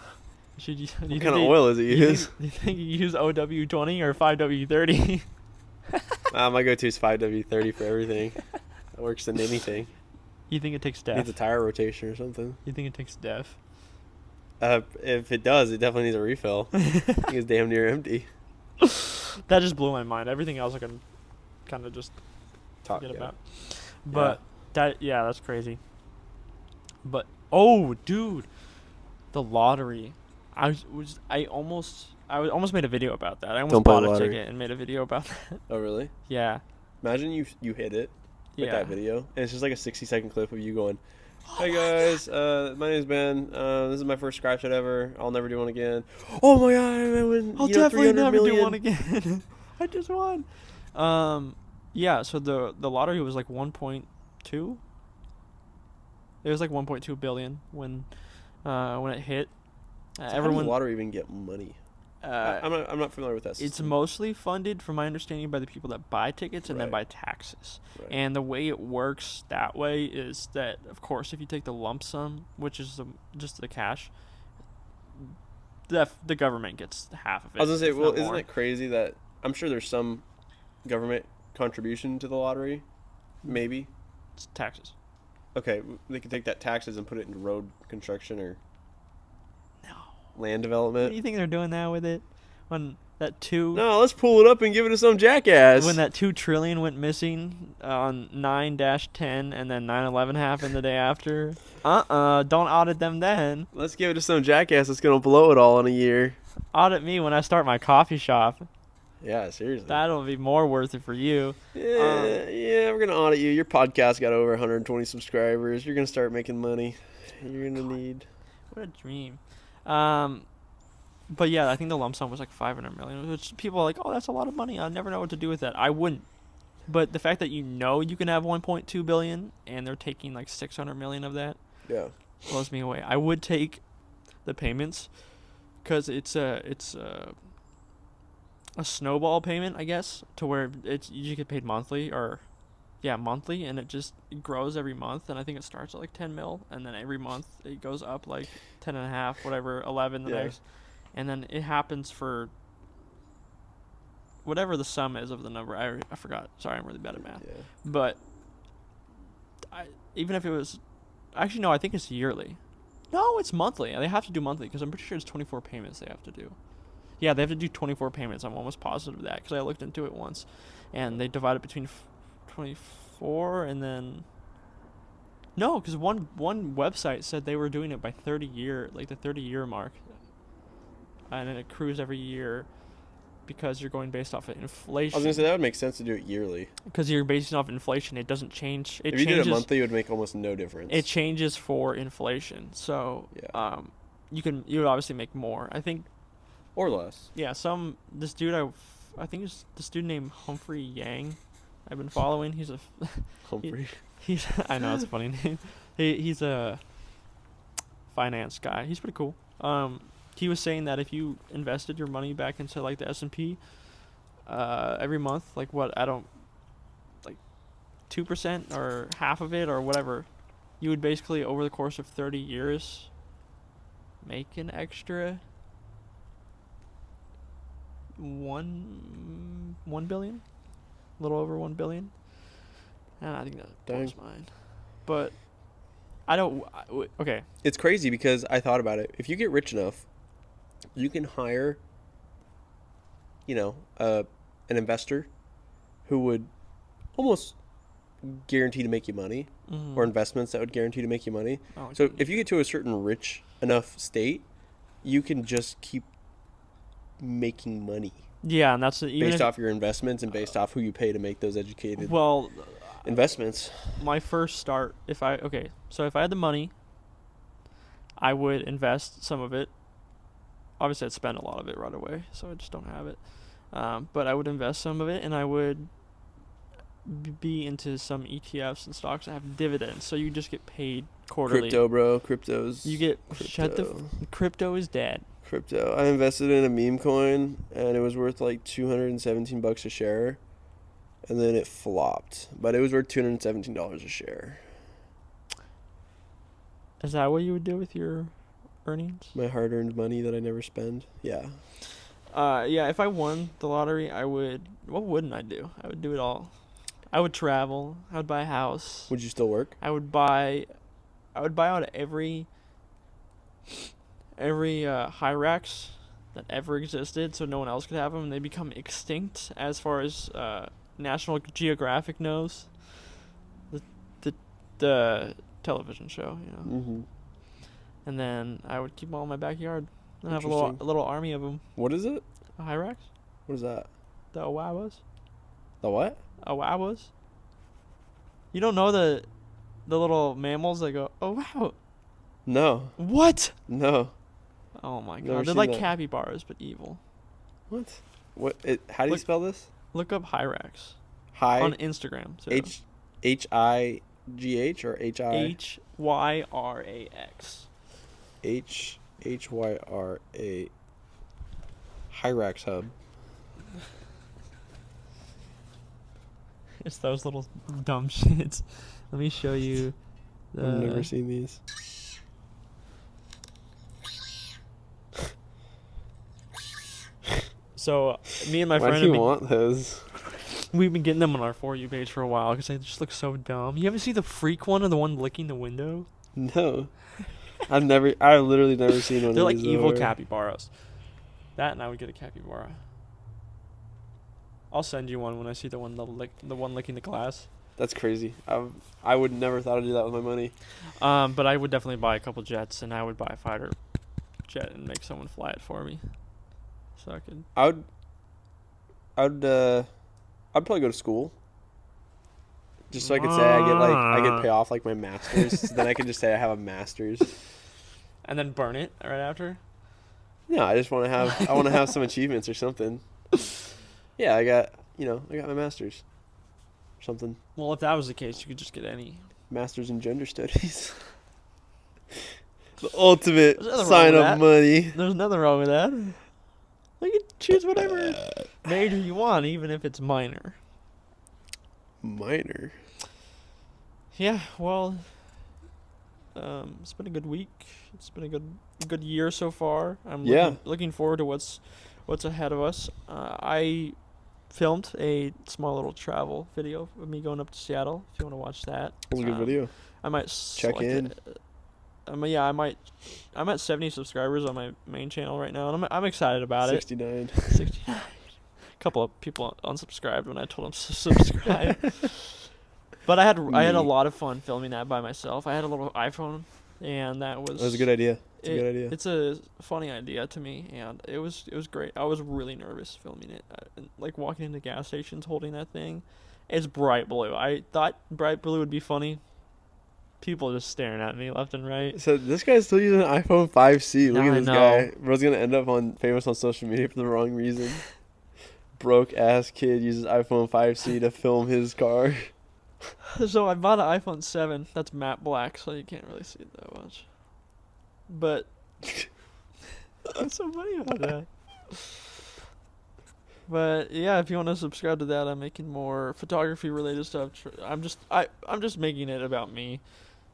Should you, do What you kind of think oil is it you use? think, do you think you use OW20 or 5W30? My go-to is 5W30 for everything. It works in anything. You think it takes Needs a def? tire rotation or something. You think it takes def? If it does, it definitely needs a refill. It's damn near empty. That just blew my mind. Everything else I can kind of just Talk forget yeah. about. But that's crazy. But oh, dude, the lottery. I almost made a video about that. I almost Don't play bought a lottery. ticket and made a video about that. Oh really? Yeah. Imagine you hit it with Yeah. that video, and it's just like a 60-second clip of you going, "Hey guys, my name's Ben. This is my first scratch at ever. I'll never do one again. Oh my god, I win! I'll you know, definitely 300 never do million." one again. I just won. Yeah. So the lottery was like 1.2. It was like 1.2 billion when it hit. So how does Everyone. the lottery even get money? I'm not familiar with that. It's system. mostly funded, from my understanding, by the people that buy tickets and then Right. by taxes. Right. And the way it works that way is that, of course, if you take the lump sum, which is just the cash, the government gets half of it. I was gonna say, if well, not isn't more. it crazy that I'm sure there's some government contribution to the lottery? Maybe. It's taxes. Okay, they could take that taxes and put it into road construction or No. land What do development. you think they're doing now with it? When that No, let's pull it up and give it to some jackass. when that 2 trillion went missing on 9-10 and then 9/11 happened the day after. Don't audit them then. Let's give it to some jackass that's gonna blow it all in a year. Audit me when I start my coffee shop. Yeah, seriously. That'll be more worth it for you. Yeah, we're gonna audit you. Your podcast got over 120 subscribers. You're gonna start making money. You're gonna need. What a dream. But yeah, I think the lump sum was like 500 million, which people are like, oh, that's a lot of money. I'll never know what to do with that. I wouldn't. But the fact that you can have 1.2 billion and they're taking like 600 million of that Yeah. blows me away. I would take the payments because it's a snowball payment, I guess, to where you get paid monthly monthly, and it grows every month, and I think it starts at like 10 mil, and then every month it goes up like 10 and a half, whatever, 11 the Yeah. next, and then it happens for whatever the sum is of the number. I forgot. Sorry, I'm really bad at math. Yeah. But even if it was, actually no, I think it's yearly. No, it's monthly. They have to do monthly because I'm pretty sure it's 24 payments they have to do. Yeah, they have to do 24 payments. I'm almost positive of that because I looked into it once, and they divide it between 24 and then. No, because one website said they were doing it by 30-year, like the 30-year mark, and then it accrues every year because you're going based off of inflation. I was gonna say that would make sense to do it yearly. Because you're basing off inflation, it doesn't change. It If you changes. did it monthly, it would make almost no difference. It changes for inflation, so Yeah. you would obviously make more. I think, or less. yeah. This dude I think it's this dude named Humphrey Yang. I've been following. He's a Humphrey. he's I know it's a funny name. He's a finance guy. He's pretty cool. He was saying that if you invested your money back into like the S&P every month, like 2% or half of it or whatever, you would basically over the course of 30 years make an extra 1 billion, a little over 1 billion. And I think that blows mine. But I don't. Okay. It's crazy because I thought about it. If you get rich enough, you can hire, an investor who would almost guarantee to make you money, or investments that would guarantee to make you money. Oh, So if you get to a certain rich enough state, you can just keep making money yeah, and that's even based off your investments and based off who you pay to make those educated well, investments. my first start, if I had the money, I would invest some of it. Obviously, I'd spend a lot of it right away, so I just don't have it. But I would invest some of it, and I would be into some ETFs and stocks that have dividends, so you just get paid quarterly. Crypto, bro. Crypto's. You get crypto is dead. Crypto. I invested in a meme coin, and it was worth like $217 a share, and then it flopped. But it was worth $217 a share. Is that what you would do with your earnings? My hard-earned money that I never spend. Yeah. Yeah. If I won the lottery, I would. What wouldn't I do? I would do it all. I would travel. I would buy a house. Would you still work? I would buy out every Hyrax that ever existed, so no one else could have them, and they become extinct as far as National Geographic knows. The television show, Mm-hmm. And then I would keep them all in my backyard. And have a Interesting. little army of them. What is it? A Hyrax, What is that? the Owawas, The what? Owawas. You don't know the little mammals that go, oh wow, No. what? No. Oh my Never god, they're seen like that. capybaras but evil. What? What? How do you Look- spell this? Look up Hyrax Hi. on Instagram. Too. H-I-G-H or H-I? Hyrax. Hyra. Hyrax Hub. It's those little dumb shits. Let me show you. I've never seen these. So me and my Why friend, do you have want those? we've been getting them on our For You page for a while because they just look so dumb. You ever see the freak one or the one licking the window? No. I've literally never seen one They're of like these. evil before. capybaras. That and I would get a capybara. I'll send you one when I see the one licking the glass. That's crazy. I would never thought I'd do that with my money. But I would definitely buy a couple jets, and I would buy a fighter jet and make someone fly it for me, so I could. I'd probably go to school. Just so I could say I get pay off like my masters. So then I could just say I have a master's. And then burn it right after. No, I just want to have some achievements or something. Yeah, I got my master's. Or something. Well, if that was the case, you could just get any. Master's in gender studies. The ultimate There's nothing sign wrong of with money. There's nothing wrong with that. You can choose whatever major you want, even if it's minor. Minor. Yeah, well, it's been a good week. It's been a good year so far. I'm looking forward to what's ahead of us. I filmed a small little travel video of me going up to Seattle. If you want to watch that, That was a good video. I might Check select in. it. I'm at 70 subscribers on my main channel right now, and I'm excited about 69. it. 69. A couple of people unsubscribed when I told them to subscribe. But I had a lot of fun filming that by myself. I had a little iPhone, and that was a good idea. It's a good idea. It's a funny idea to me, and it was great. I was really nervous filming it, like walking into gas stations holding that thing. It's bright blue. I thought bright blue would be funny. People are just staring at me left and right. So this guy's still using an iPhone 5C. Look I at this know. guy. Bro's gonna end up famous on social media for the wrong reason. Broke ass kid uses iPhone 5C to film his car. So I bought an iPhone 7. That's matte black, so you can't really see it that much. But what's so funny about that? But yeah, if you want to subscribe to that, I'm making more photography related stuff. I'm just making it about me.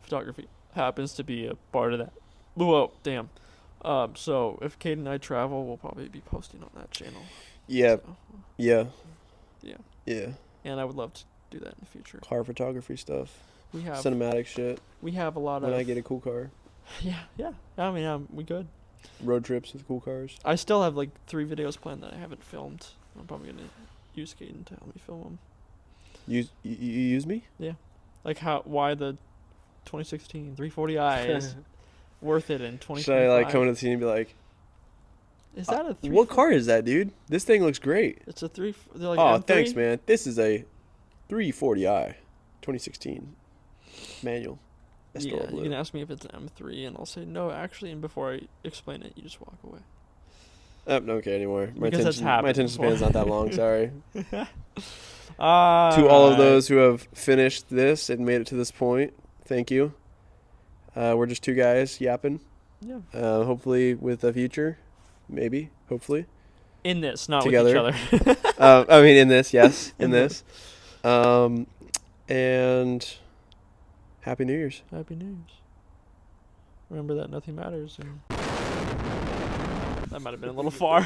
Photography happens to be a part of that. Whoa, damn. So if Kate and I travel, we'll probably be posting on that channel. Yeah. So, Yeah. Yeah. Yeah. and I would love to do that in the future. Car photography stuff. We have Cinematic shit. we have a lot When of I get a cool car. yeah. I mean, we good. Road trips with cool cars. I still have like 3 videos planned that I haven't filmed. I'm probably gonna use Caden to help me film them. You use me? Like why the 2016 340i is worth it in 2025. Should I like come into the scene and be like, Is that a 3? what car is that, dude? This thing looks great. It's a 3. They're like Oh, M3? thanks, man. This is a 340i, 2016 manual. Yeah, Estor you Blue. can ask me if it's an M3, and I'll say no, actually. And before I explain it, you just walk away. Oh, don't care anymore. Because that's happened my attention before. span's not that long. Sorry. To To all of those who have finished this and made it to this point, thank you. We're just 2 guys yapping. Yeah. Hopefully with a future, maybe. Hopefully. In this, not Together. with each other. I mean, in this, yes, in In this. And Happy New Year's. Happy New Year's. Remember that nothing matters. And that might have been a little far.